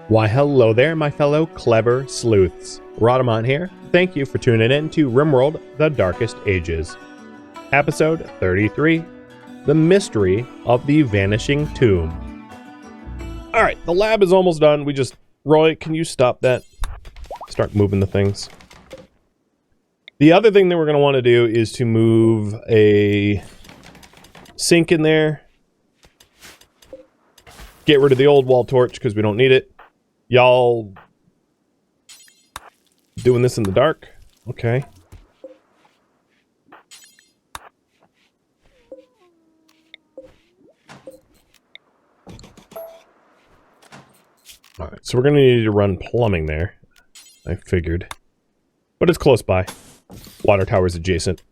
Why hello there, my fellow clever sleuths. Rhadamant here. Thank you for tuning in to RimWorld, The Darkest Ages. Episode 33, The Mystery of the Vanishing Tomb. Alright, the lab is almost done. Roy, can you stop that? Start moving the things. The other thing that we're going to want to do is to move a sink in there. Get rid of the old wall torch because we don't need it. Y'all doing this in the dark? Okay. Alright, so we're going to need to run plumbing there. I figured. But it's close by. Water tower's adjacent.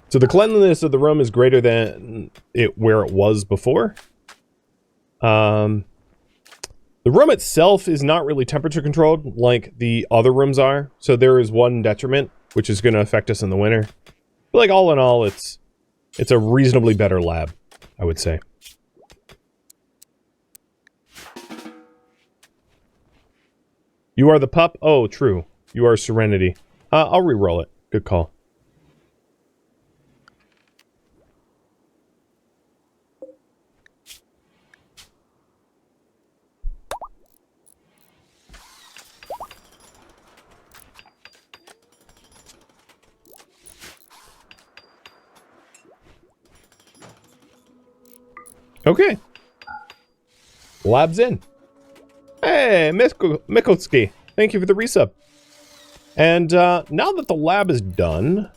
So the cleanliness of the room is greater than where it was before. The room itself is not really temperature controlled like the other rooms are. So there is one detriment, which is going to affect us in the winter. But like all in all, it's a reasonably better lab, I would say. You are the pup? Oh, true. You are Serenity. I'll re-roll it. Good call. Okay. Lab's in. Hey, Mikotski. Thank you for the resub. And now that the lab is done,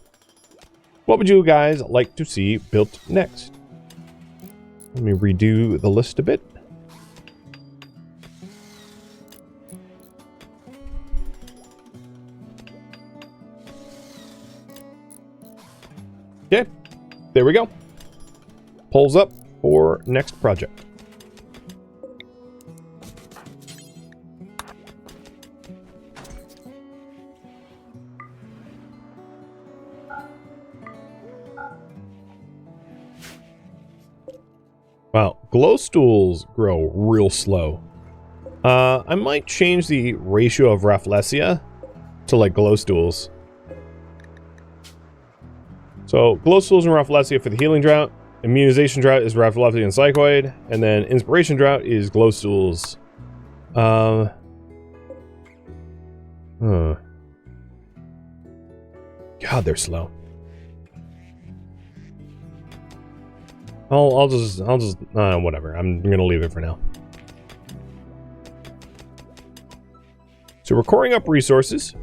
what would you guys like to see built next? Let me redo the list a bit. Okay, there we go. Pulls up for next project. Wow, glow stools grow real slow. I might change the ratio of Rafflesia to like glow stools. So glow stools and Rafflesia for the healing drought. Immunization drought is Rafflesia and Psychoid, and then inspiration drought is glow stools. God, they're slow. I'll just whatever. I'm gonna leave it for now. So we're coring up resources.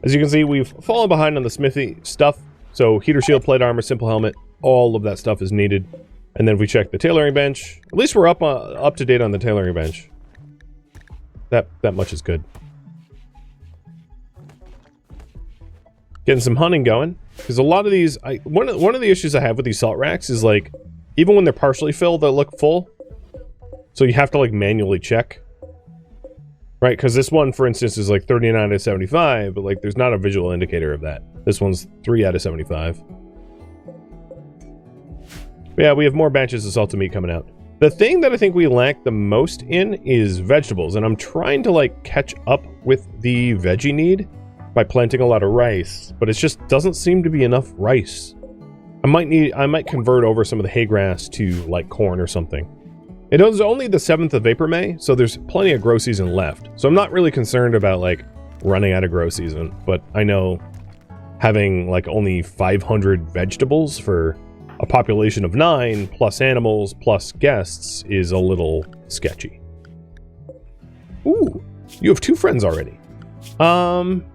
As you can see, we've fallen behind on the smithy stuff. So heater shield, plate armor, simple helmet, all of that stuff is needed. And then if we check the tailoring bench, at least we're up to date on the tailoring bench. That much is good. Getting some hunting going, because a lot of these, one of the issues I have with these salt racks is like, even when they're partially filled, they look full. So you have to like manually check. Right, because this one, for instance, is like 39 out of 75, but like there's not a visual indicator of that. This one's 3 out of 75. But yeah, we have more batches of salted meat coming out. The thing that I think we lack the most in is vegetables, and I'm trying to like catch up with the veggie need by planting a lot of rice, but it just doesn't seem to be enough rice. I might convert over some of the hay grass to like corn or something. It is only the 7th of April, May, so there's plenty of grow season left. So I'm not really concerned about like running out of grow season, but I know having like only 500 vegetables for a population of 9 plus animals plus guests is a little sketchy. Ooh, you have 2 friends already. I'm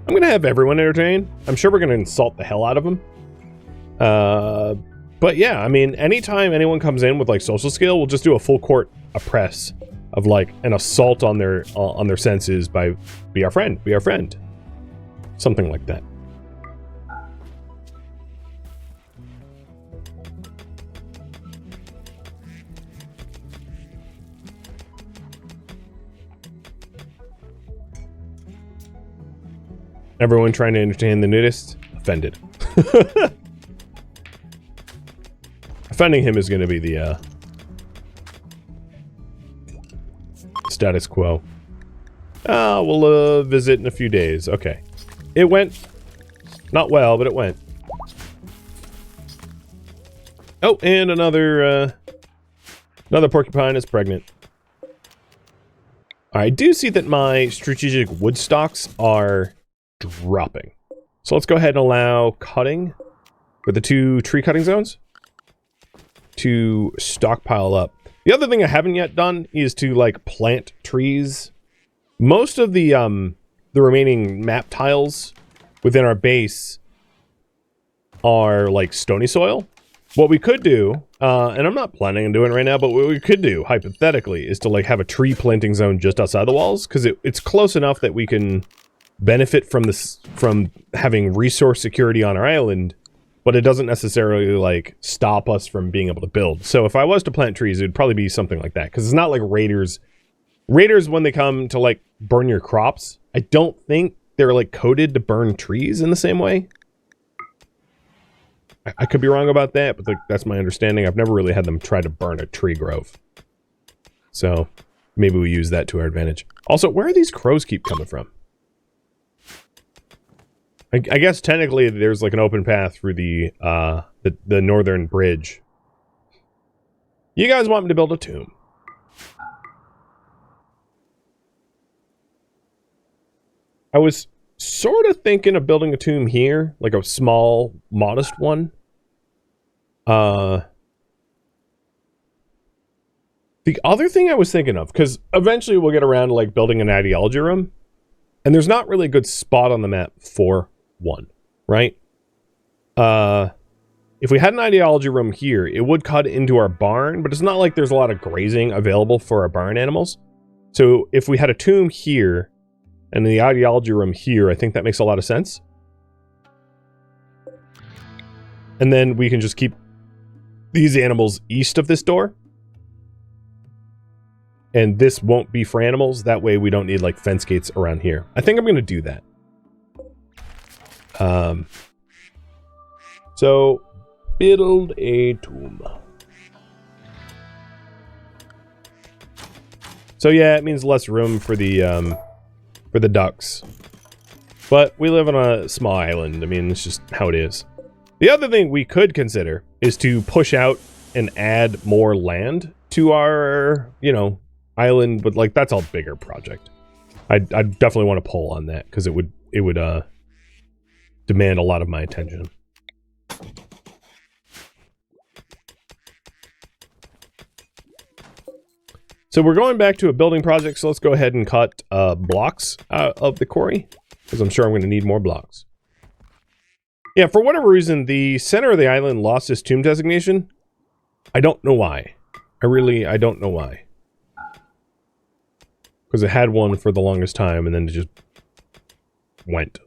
gonna have everyone entertained. I'm sure we're gonna insult the hell out of them. But yeah, I mean, anytime anyone comes in with like social skill, we'll just do a full court oppress of like an assault on their senses by be our friend, something like that. Everyone trying to entertain the nudist? Offended. Defending him is going to be the status quo. We'll visit in a few days. Okay. It went not well, but it went. Oh, and another porcupine is pregnant. I do see that my strategic wood stocks are dropping. So let's go ahead and allow cutting for the 2 tree cutting zones to stockpile up. The other thing I haven't yet done is to like plant trees. Most of the remaining map tiles within our base are like stony soil. What we could do, and I'm not planning on doing it right now, but what we could do, hypothetically, is to like have a tree planting zone just outside the walls, because it's close enough that we can benefit from this, from having resource security on our island, but it doesn't necessarily like stop us from being able to build. So if I was to plant trees, it would probably be something like that, because it's not like raiders. Raiders, when they come to like burn your crops, I don't think they're like coded to burn trees in the same way. I could be wrong about that, but that's my understanding. I've never really had them try to burn a tree grove. So maybe we use that to our advantage. Also, where are these crows keep coming from? I guess technically there's like an open path through the northern bridge. You guys want me to build a tomb? I was sort of thinking of building a tomb here, like a small, modest one. The other thing I was thinking of, because eventually we'll get around to like building an ideology room, and there's not really a good spot on the map for one, right? If we had an ideology room here, it would cut into our barn, but it's not like there's a lot of grazing available for our barn animals. So if we had a tomb here, and the ideology room here, I think that makes a lot of sense. And then we can just keep these animals east of this door. And this won't be for animals. That way we don't need like fence gates around here. I think I'm going to do that. So build a tomb. So yeah, it means less room for the ducks. But we live on a small island. I mean, it's just how it is. The other thing we could consider is to push out and add more land to our, you know, island, but like that's a bigger project. I definitely want to pull on that because it would demand a lot of my attention. So we're going back to a building project, so let's go ahead and cut blocks out of the quarry, because I'm sure I'm going to need more blocks. Yeah, for whatever reason, the center of the island lost its tomb designation. I don't know why. I don't know why. Because it had one for the longest time, and then it just went.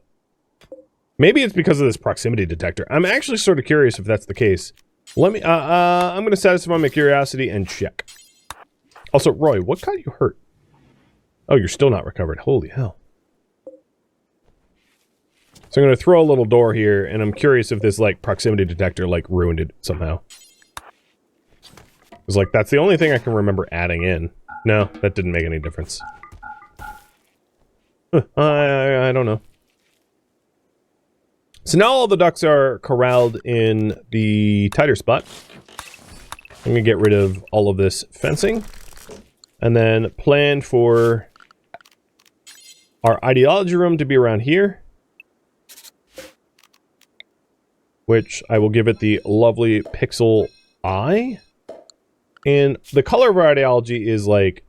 Maybe it's because of this proximity detector. I'm actually sort of curious if that's the case. Let me, I'm going to satisfy my curiosity and check. Also, Roy, what got you hurt? Oh, you're still not recovered. Holy hell. So I'm going to throw a little door here, and I'm curious if this, like, proximity detector, like, ruined it somehow. It's like, that's the only thing I can remember adding in. No, that didn't make any difference. I don't know. So now all the ducks are corralled in the tighter spot. I'm going to get rid of all of this fencing. And then plan for our ideology room to be around here. Which I will give it the lovely pixel eye. And the color of our ideology is like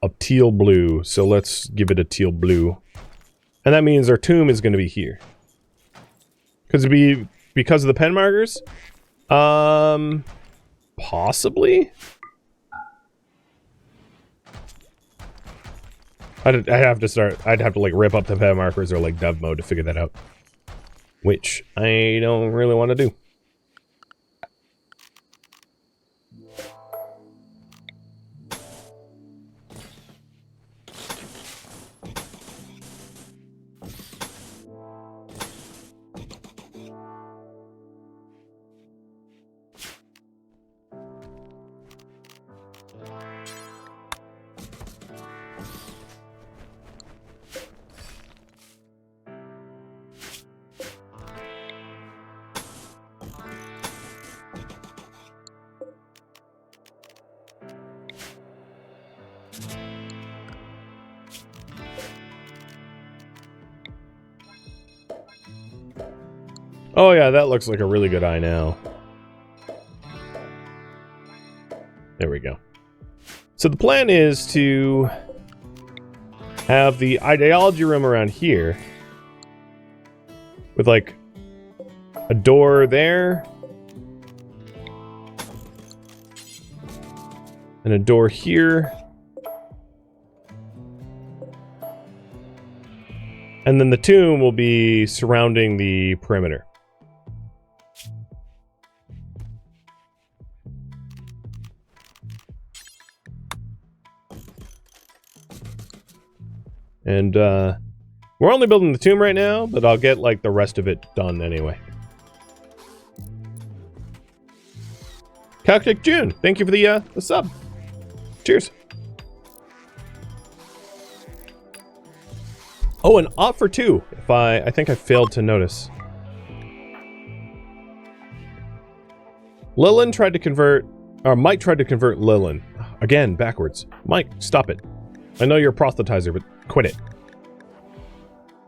a teal blue. So let's give it a teal blue. And that means our tomb is going to be here. Because of the pen markers? Possibly? I'd have to like rip up the pen markers or like dev mode to figure that out. Which I don't really want to do. Oh yeah, that looks like a really good eye now. There we go. So the plan is to have the ideology room around here with like a door there and a door here. And then the tomb will be surrounding the perimeter. And we're only building the tomb right now, but I'll get like the rest of it done anyway. Calcic June, thank you for the sub. Cheers. Oh, and opt for 2. If I think I failed to notice. Lilin tried to convert, or Mike tried to convert Lilin. Again, backwards. Mike, stop it. I know you're a proselytizer, but quit it.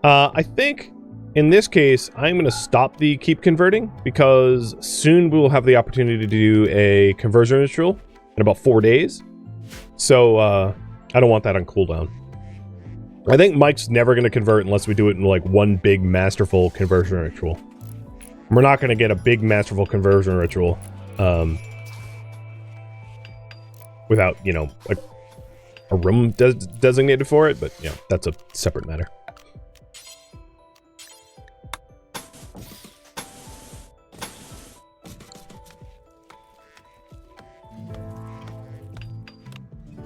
I think in this case, I'm going to stop the keep converting because soon we will have the opportunity to do a conversion ritual in about 4 days. So I don't want that on cooldown. I think Mike's never going to convert unless we do it in like one big masterful conversion ritual. We're not going to get a big masterful conversion ritual without, you know, a room designated for it, but yeah, that's a separate matter.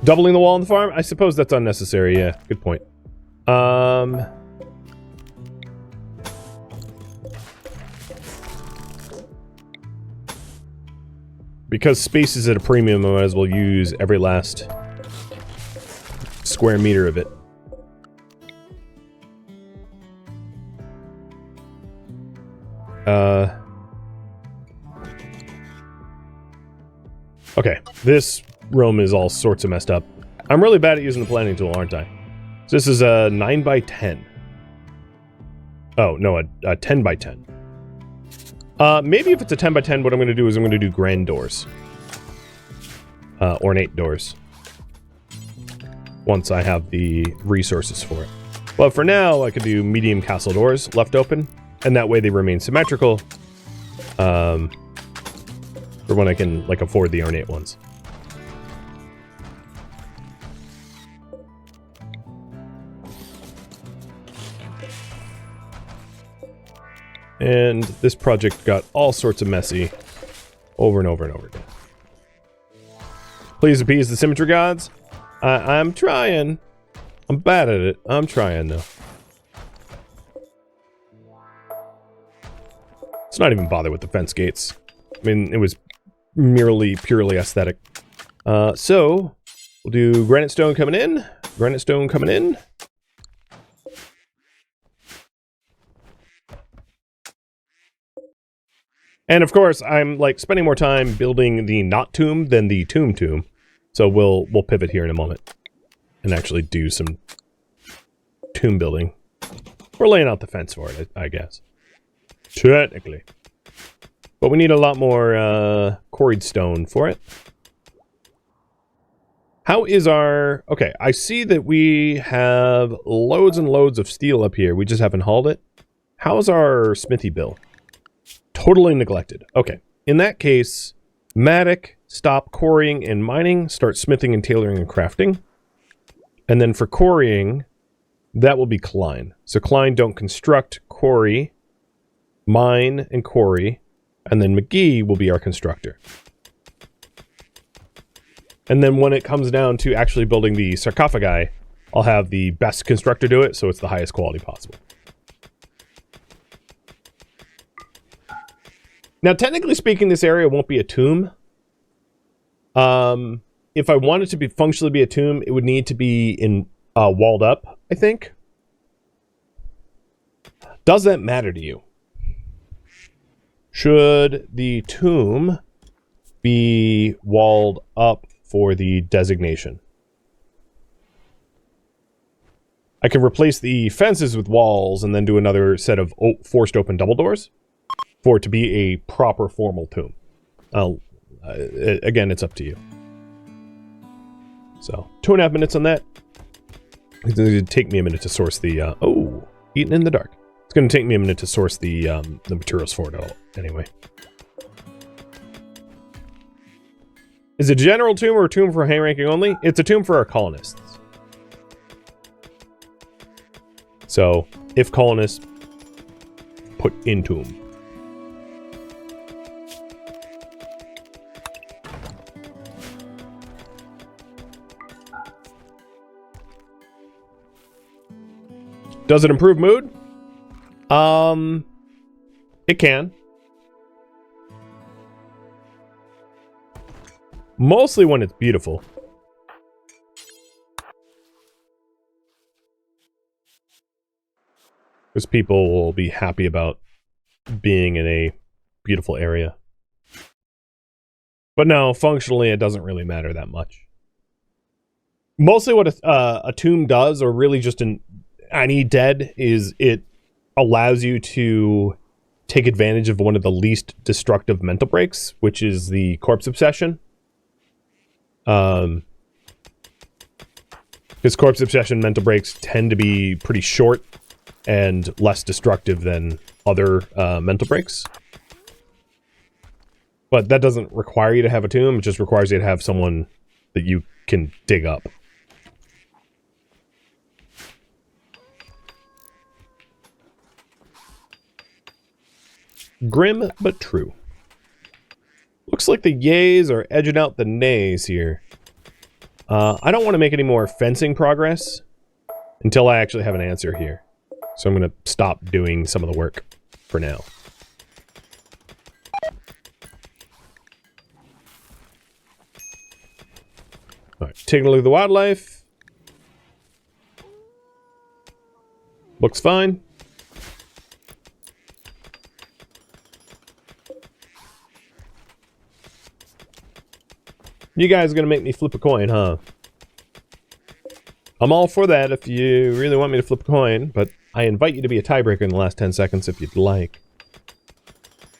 Doubling the wall on the farm? I suppose that's unnecessary, yeah, good point. Because space is at a premium, I might as well use every last square meter of it. Okay, this room is all sorts of messed up. I'm really bad at using the planning tool, aren't I? So this is a 9 by 10. Oh, no, a 10 by 10. Maybe if it's a 10 by 10, what I'm going to do is I'm going to do grand doors. Ornate doors. Once I have the resources for it. But for now, I could do medium castle doors left open, and that way they remain symmetrical. For when I can, like, afford the ornate ones. And this project got all sorts of messy over and over and over again. Please appease the symmetry gods. I'm trying. I'm bad at it. I'm trying, though. Let's not even bother with the fence gates. I mean, it was merely, purely aesthetic. So, we'll do granite stone coming in. Granite stone coming in. And of course, I'm like spending more time building the not tomb than the tomb. So we'll pivot here in a moment and actually do some tomb building. We're laying out the fence for it, I guess. Technically. But we need a lot more quarried stone for it. How is our... Okay, I see that we have loads and loads of steel up here. We just haven't hauled it. How's our smithy bill? Totally neglected. Okay. In that case, Matic, stop quarrying and mining, start smithing and tailoring and crafting. And then for quarrying, that will be Klein. So Klein, don't construct, quarry, mine, and quarry. And then McGee will be our constructor. And then when it comes down to actually building the sarcophagi, I'll have the best constructor do it, so it's the highest quality possible. Now, technically speaking, this area won't be a tomb. If I want it to be functionally be a tomb, it would need to be in walled up, I think. Does that matter to you? Should the tomb be walled up for the designation? I can replace the fences with walls and then do another set of forced open double doors for it to be a proper formal tomb. Again, it's up to you. So, 2.5 minutes on that. It's going to take me a minute to source the, eaten in the dark. It's going to take me a minute to source the materials for it all, anyway. Is it a general tomb or a tomb for high ranking only? It's a tomb for our colonists. So, if colonists, put in tomb. Does it improve mood? It can. Mostly when it's beautiful. Because people will be happy about being in a beautiful area. But no, functionally it doesn't really matter that much. Mostly what a tomb does, or really just any dead, is it allows you to take advantage of one of the least destructive mental breaks, which is the corpse obsession. Because corpse obsession mental breaks tend to be pretty short and less destructive than other mental breaks. But that doesn't require you to have a tomb, it just requires you to have someone that you can dig up. Grim, but true. Looks like the yays are edging out the nays here. I don't want to make any more fencing progress until I actually have an answer here. So I'm going to stop doing some of the work for now. Alright, taking a look at the wildlife. Looks fine. You guys are gonna make me flip a coin, huh? I'm all for that if you really want me to flip a coin, but I invite you to be a tiebreaker in the last 10 seconds if you'd like.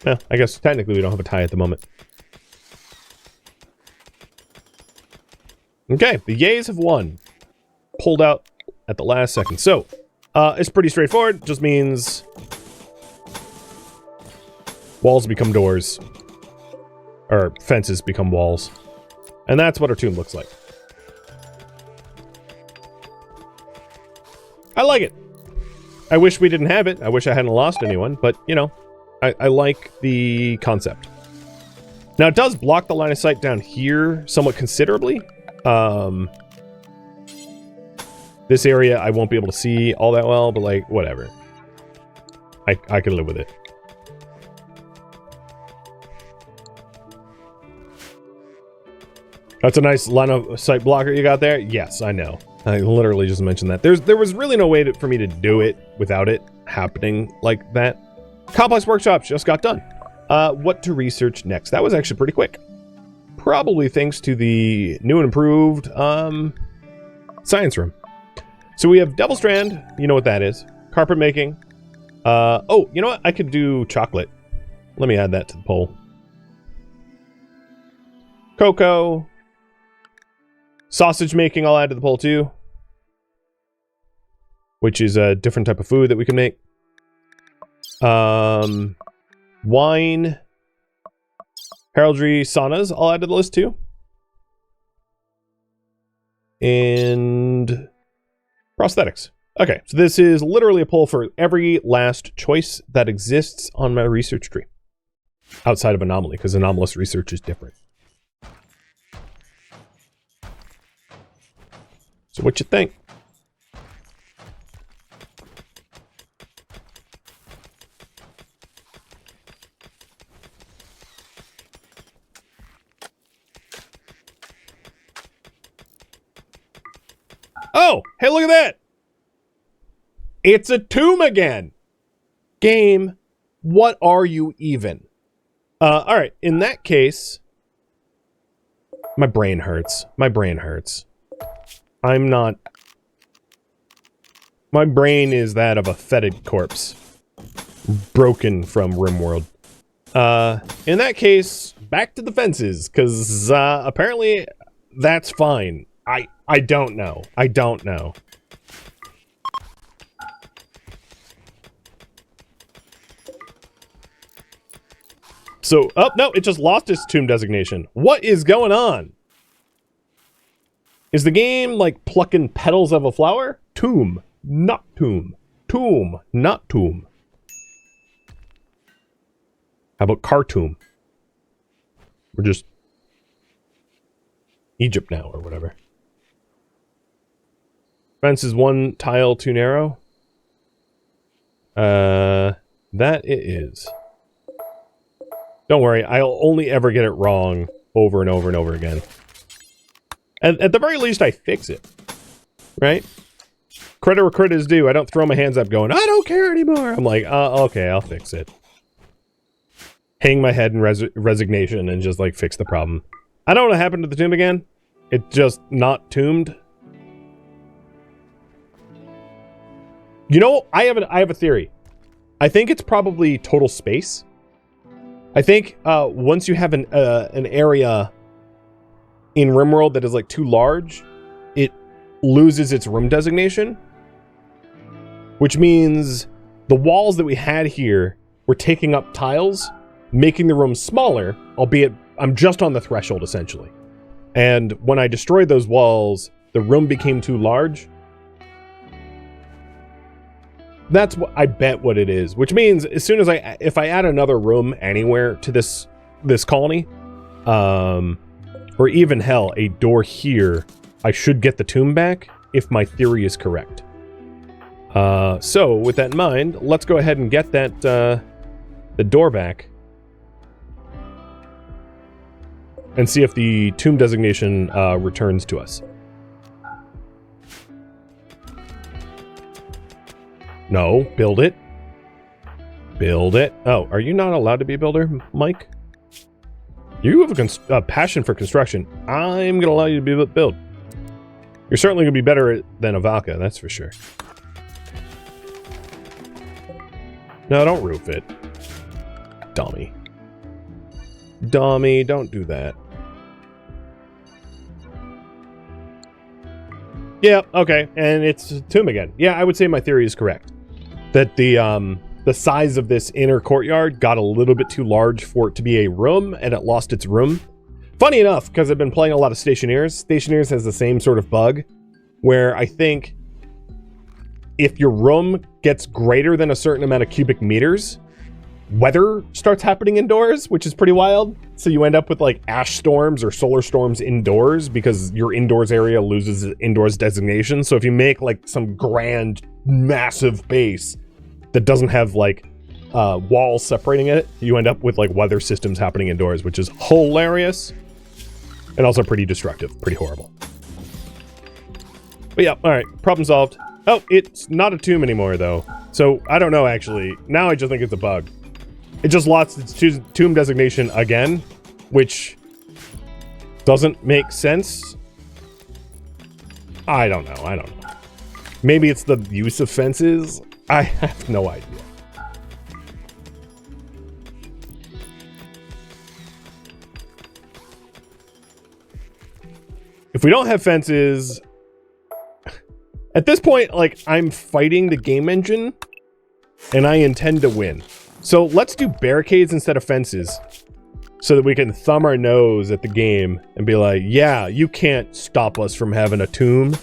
Well, I guess technically we don't have a tie at the moment. Okay, the yays have won. Pulled out at the last second. So, it's pretty straightforward. Just means walls become doors. Or fences become walls. And that's what our tomb looks like. I like it. I wish we didn't have it. I wish I hadn't lost anyone, but, you know, I like the concept. Now, it does block the line of sight down here somewhat considerably. This area I won't be able to see all that well, but, like, whatever. I can live with it. That's a nice line of sight blocker you got there? Yes, I know. I literally just mentioned that. There was really no way for me to do it without it happening like that. Complex workshops just got done. What to research next? That was actually pretty quick. Probably thanks to the new and improved science room. So we have Devil Strand. You know what that is. Carpet making. Oh, you know what? I could do chocolate. Let me add that to the poll. Cocoa. Sausage making I'll add to the poll too. Which is a different type of food that we can make. Wine. Heraldry saunas I'll add to the list too. And prosthetics. Okay, so this is literally a poll for every last choice that exists on my research tree. Outside of Anomaly, because anomalous research is different. So what you think? Oh, hey, look at that. It's a tomb again. Game, what are you even? All right, in that case, my brain hurts. My brain hurts. I'm not My brain is that of a fetid corpse. Broken from RimWorld. In that case, back to the fences, because apparently that's fine. I don't know. I don't know. So, oh, no, it just lost its tomb designation. What is going on? Is the game like plucking petals of a flower? Tomb, not tomb. Tomb, not tomb. How about Khartoum? We're just Egypt now, or whatever. Fence is one tile too narrow. That it is. Don't worry, I'll only ever get it wrong over and over and over again. And at the very least, I fix it. Right? Credit where credit is due. I don't throw my hands up going, I don't care anymore. I'm like, okay, I'll fix it. Hang my head in resignation and just, like, fix the problem. I don't know what happened to the tomb again. It's just not tombed. You know, I have a theory. I think it's probably total space. I think once you have an area in RimWorld that is like too large, it loses its room designation, which means the walls that we had here were taking up tiles, making the room smaller, albeit I'm just on the threshold essentially. And when I destroyed those walls, the room became too large. That's what I bet what it is, which means as soon as if I add another room anywhere to this colony, or even hell, a door here, I should get the tomb back if my theory is correct. So with that in mind, let's go ahead and get that the door back and see if the tomb designation returns to us. No, build it. Build it. Oh, are you not allowed to be a builder, Mike? You have a passion for construction. I'm going to allow you to be a build. You're certainly going to be better than Avalka, that's for sure. No, don't roof it. Dummy. Dummy, don't do that. Yeah, okay, and it's a tomb again. Yeah, I would say my theory is correct. That the size of this inner courtyard got a little bit too large for it to be a room, and it lost its room. Funny enough, because I've been playing a lot of Stationeers, Stationeers has the same sort of bug, where I think if your room gets greater than a certain amount of cubic meters, weather starts happening indoors, which is pretty wild. So you end up with like ash storms or solar storms indoors because your indoors area loses its indoors designation. So if you make like some grand, massive base that doesn't have like walls separating it, you end up with like weather systems happening indoors, which is hilarious and also pretty destructive, pretty horrible. But yeah, all right, problem solved. Oh, it's not a tomb anymore though. So I don't know actually. Now I just think it's a bug. It just lost its tomb designation again, which doesn't make sense. I don't know. Maybe it's the use of fences. I have no idea. If we don't have fences, at this point, like, I'm fighting the game engine, and I intend to win. So let's do barricades instead of fences, so that we can thumb our nose at the game and be like, yeah, you can't stop us from having a tomb.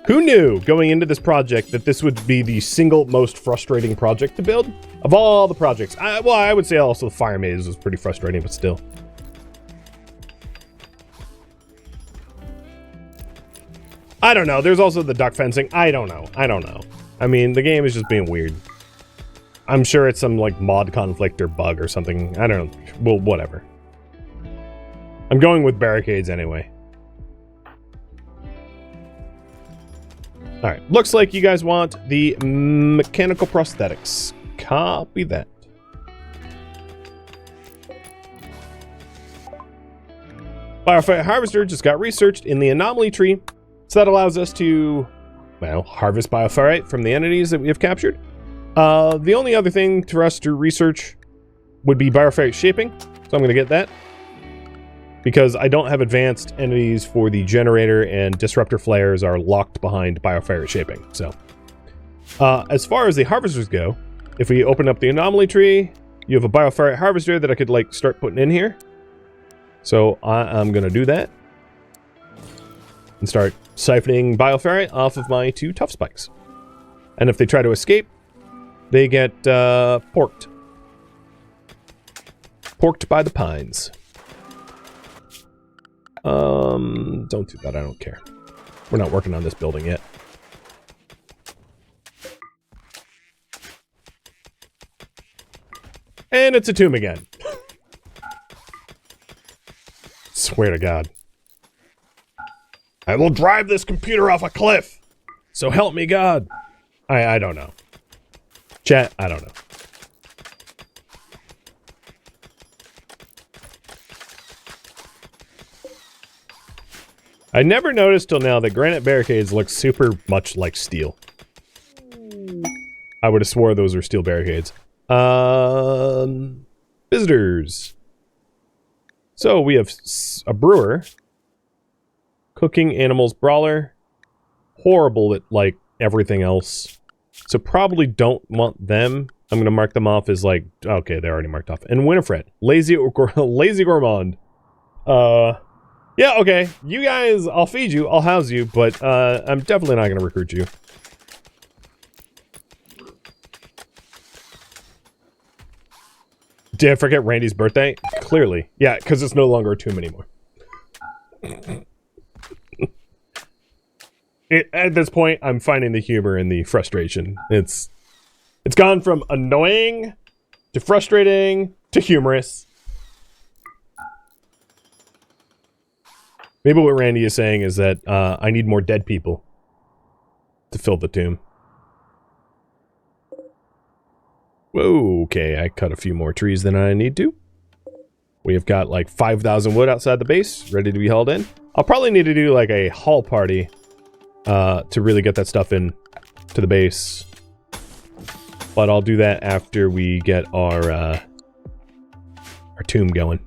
Who knew going into this project that this would be the single most frustrating project to build? Of all the projects. Well, I would say also the Fire Maze was pretty frustrating, but still. I don't know. There's also the duck fencing. I don't know. I mean, the game is just being weird. I'm sure it's some, like, mod conflict or bug or something. I don't know. Well, whatever. I'm going with barricades anyway. Alright. Looks like you guys want the mechanical prosthetics. Copy that. Biophyte Harvester just got researched in the Anomaly tree, so that allows us to, well, harvest biophyte from the entities that we have captured. The only other thing for us to research would be biophyte shaping, so I'm going to get that. Because I don't have advanced entities for the generator, and disruptor flares are locked behind biophyte shaping, so. As far as the harvesters go, if we open up the Anomaly tree, you have a biophyte harvester that I could, like, start putting in here. So I'm going to do that. And start siphoning biophyte off of my 2 tough spikes. And if they try to escape, they get porked. Porked by the pines. Don't do that, I don't care. We're not working on this building yet. And it's a tomb again. Swear to God. I will drive this computer off a cliff. So help me God. I don't know. Chat, I don't know. I never noticed till now that granite barricades look super much like steel. I would have swore those were steel barricades. Visitors. So we have a brewer, cooking animals brawler, horrible at like everything else. So probably don't want them. I'm gonna mark them off as like, okay, they're already marked off. And Winifred, lazy gourmand. Yeah, okay. You guys, I'll feed you, I'll house you, but I'm definitely not gonna recruit you. Did I forget Randy's birthday? Clearly. Yeah, because it's no longer a tomb anymore. At this point, I'm finding the humor and the frustration. It's gone from annoying to frustrating to humorous. Maybe what Randy is saying is that I need more dead people to fill the tomb. Whoa, okay, I cut a few more trees than I need to. We have got like 5,000 wood outside the base, ready to be hauled in. I'll probably need to do like a haul party to really get that stuff in to the base. But I'll do that after we get our tomb going.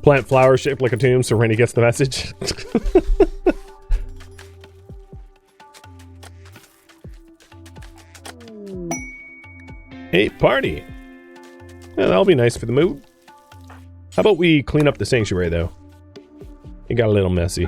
Plant flowers shaped like a tomb so Randy gets the message. Hey, party! Yeah, that'll be nice for the mood. How about we clean up the sanctuary, though? It got a little messy.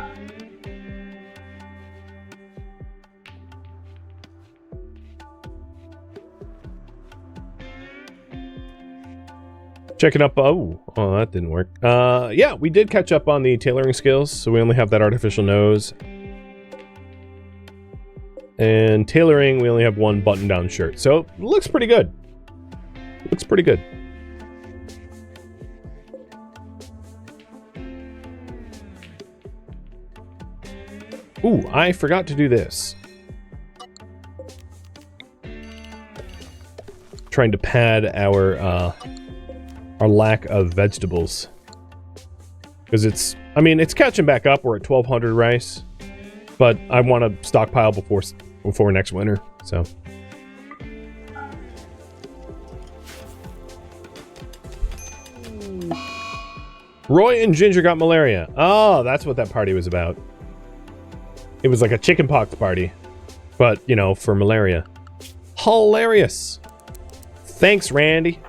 Checking up, oh, that didn't work. Yeah, we did catch up on the tailoring skills, so we only have that artificial nose. And tailoring, we only have 1 button-down shirt, so it looks pretty good. Looks pretty good. Ooh, I forgot to do this. Trying to pad our lack of vegetables. Because it's, I mean, it's catching back up. We're at 1,200 rice. But I want to stockpile before next winter, so. Roy and Ginger got malaria. Oh, that's what that party was about. It was like a chickenpox party, but, you know, for malaria. Hilarious. Thanks, Randy.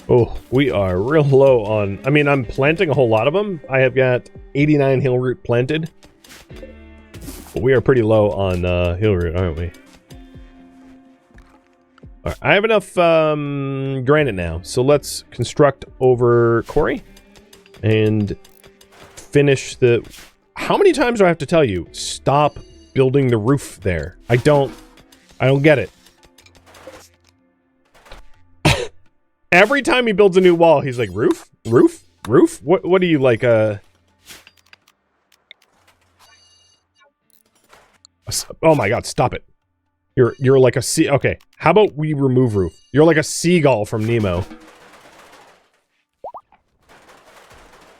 Oh, we are real low on... I mean, I'm planting a whole lot of them. I have got 89 hill root planted. But we are pretty low on hill root, aren't we? Alright, I have enough granite now. So let's construct over quarry. And finish the... How many times do I have to tell you? Stop building the roof there. I don't get it. Every time he builds a new wall, he's like, roof? Roof? Roof? What are you, like, oh my god, stop it. You're like a sea... Okay, how about we remove roof? You're like a seagull from Nemo.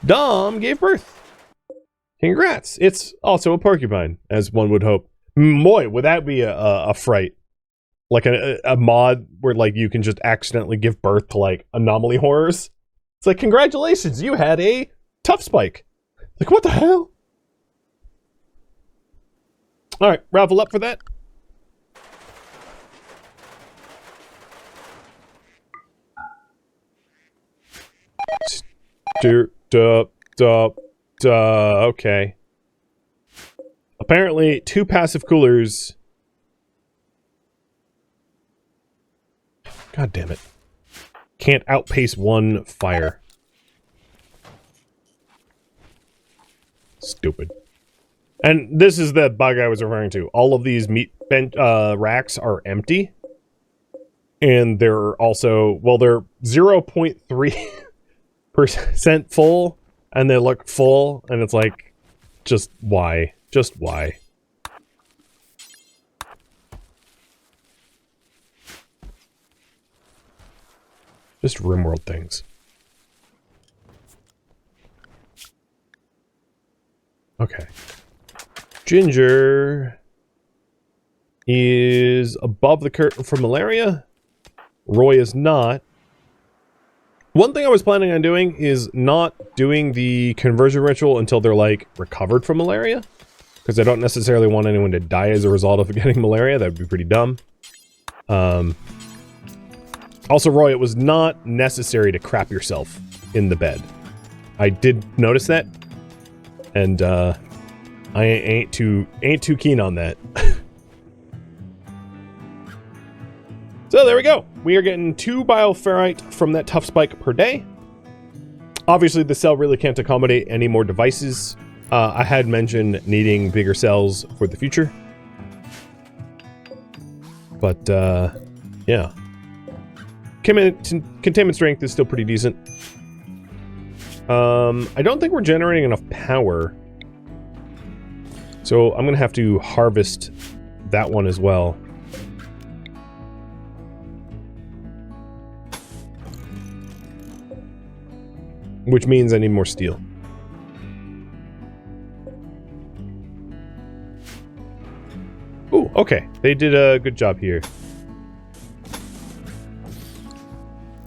Dom gave birth. Congrats. It's also a porcupine, as one would hope. Boy, would that be a fright. Like a mod where, like, you can just accidentally give birth to, like, anomaly horrors. It's like, congratulations, you had a tough spike. Like, what the hell? Alright, ravel up for that. Okay. Apparently, 2 passive coolers. God damn it. Can't outpace 1 fire. Stupid. And this is the bug I was referring to. All of these meat racks are empty. And they're also, well, they're 0.3% full. And they look full. And it's like, just why? Just why? Just RimWorld things. Okay. Ginger is above the curtain for malaria. Roy is not. One thing I was planning on doing is not doing the conversion ritual until they're, like, recovered from malaria. Because I don't necessarily want anyone to die as a result of getting malaria. That would be pretty dumb. Also, Roy, it was not necessary to crap yourself in the bed. I did notice that. And, I ain't too keen on that. So there we go. We are getting 2 bioferrite from that tough spike per day. Obviously, the cell really can't accommodate any more devices. I had mentioned needing bigger cells for the future. But, yeah. Containment strength is still pretty decent. I don't think we're generating enough power. So I'm going to have to harvest that one as well. Which means I need more steel. Ooh, okay. They did a good job here.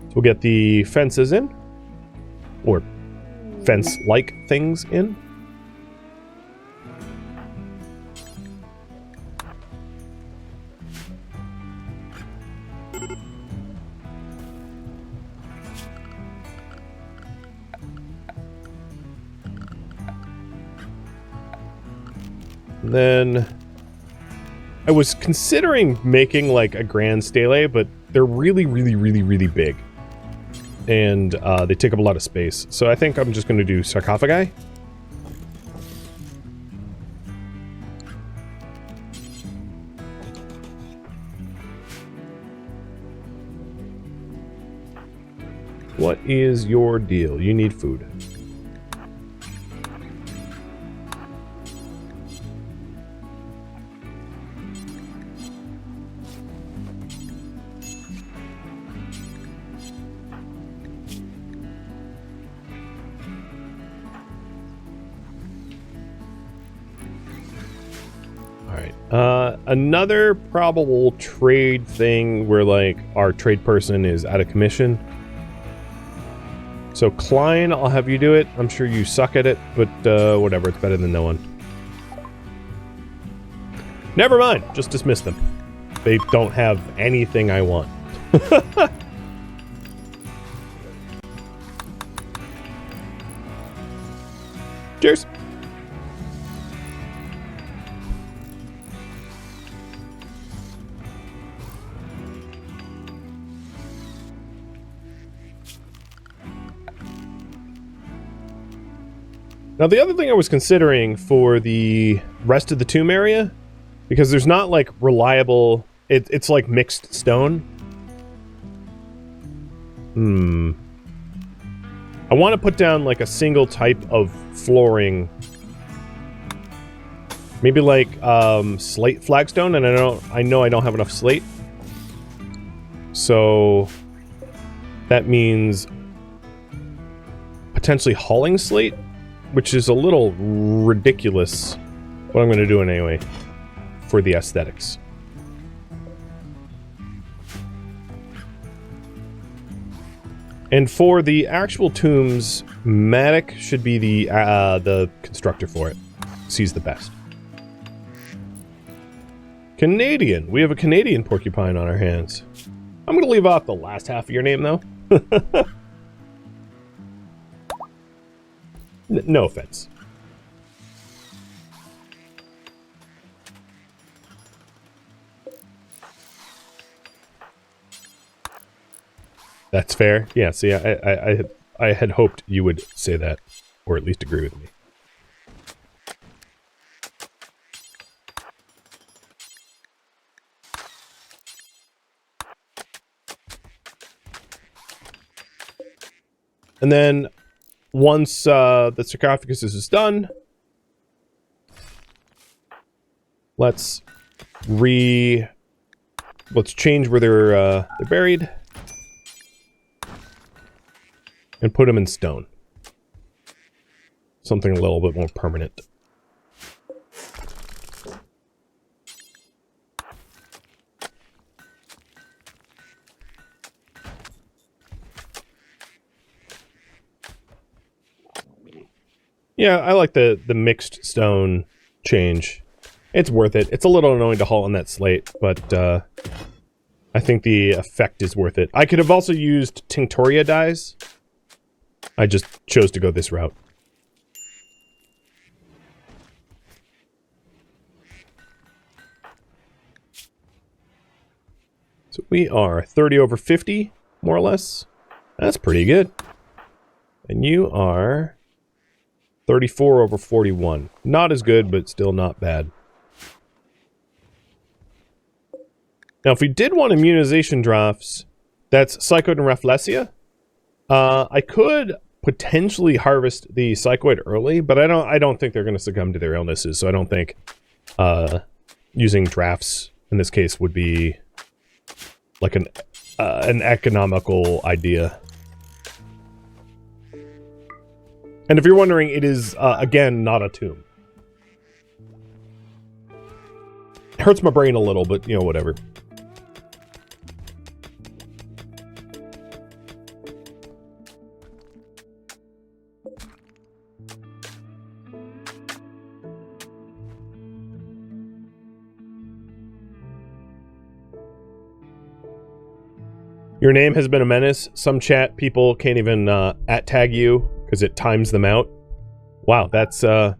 So we'll get the fences in. Or fence-like things in. And then I was considering making like a grand stele, but they're really big. And they take up a lot of space. So I think I'm just going to do sarcophagi. What is your deal? You need food. Another probable trade thing where, like, our trade person is out of commission. So, Klein, I'll have you do it. I'm sure you suck at it, but whatever. It's better than no one. Never mind. Just dismiss them. They don't have anything I want. Cheers. Now, the other thing I was considering for the rest of the tomb area, because there's not, like, reliable... It's like mixed stone. I want to put down like a single type of flooring. Maybe like slate flagstone, and I know I don't have enough slate. So that means potentially hauling slate, which is a little ridiculous, but I'm going to do it anyway for the aesthetics. And for the actual tombs, Matic should be the constructor for it. He's the best. Canadian. We have a Canadian porcupine on our hands. I'm going to leave off the last half of your name, though. No offense. That's fair. Yeah, see, I had hoped you would say that, or at least agree with me. And then, once the sarcophagus is done, let's change where they're buried. And put them in stone. Something a little bit more permanent. Yeah, I like the mixed stone change. It's worth it. It's a little annoying to haul on that slate, but I think the effect is worth it. I could have also used Tinctoria dyes. I just chose to go this route. So we are 30 over 50, more or less. That's pretty good. And you are 34 over 41. Not as good, but still not bad. Now, if we did want immunization drafts, that's Psychoid and Rafflesia. I could potentially harvest the Psychoid early, but I don't think they're going to succumb to their illnesses, so I don't think using drafts in this case would be like an economical idea. And if you're wondering, it is again not a tomb. It hurts my brain a little, but you know, whatever. Your name has been a menace. Some chat people can't even @tag you because it times them out. Wow, that's yep.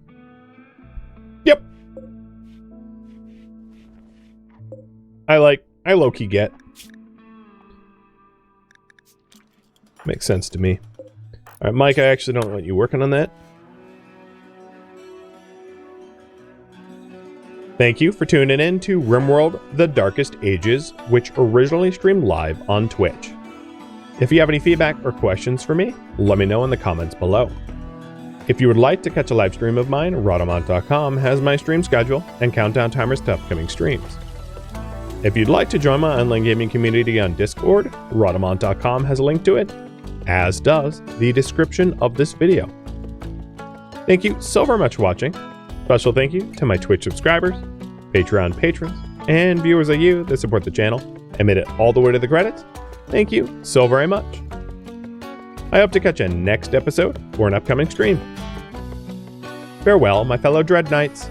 I low-key get. Makes sense to me. Alright, Mike, I actually don't want you working on that. Thank you for tuning in to RimWorld The Darkest Ages, which originally streamed live on Twitch. If you have any feedback or questions for me, let me know in the comments below. If you would like to catch a live stream of mine, Rhadamant.com has my stream schedule and countdown timers to upcoming streams. If you'd like to join my online gaming community on Discord, Rhadamant.com has a link to it, as does the description of this video. Thank you so very much for watching. Special thank you to my Twitch subscribers, Patreon patrons, and viewers like you that support the channel and made it all the way to the credits. Thank you so very much. I hope to catch you next episode or an upcoming stream. Farewell, my fellow Dread Knights.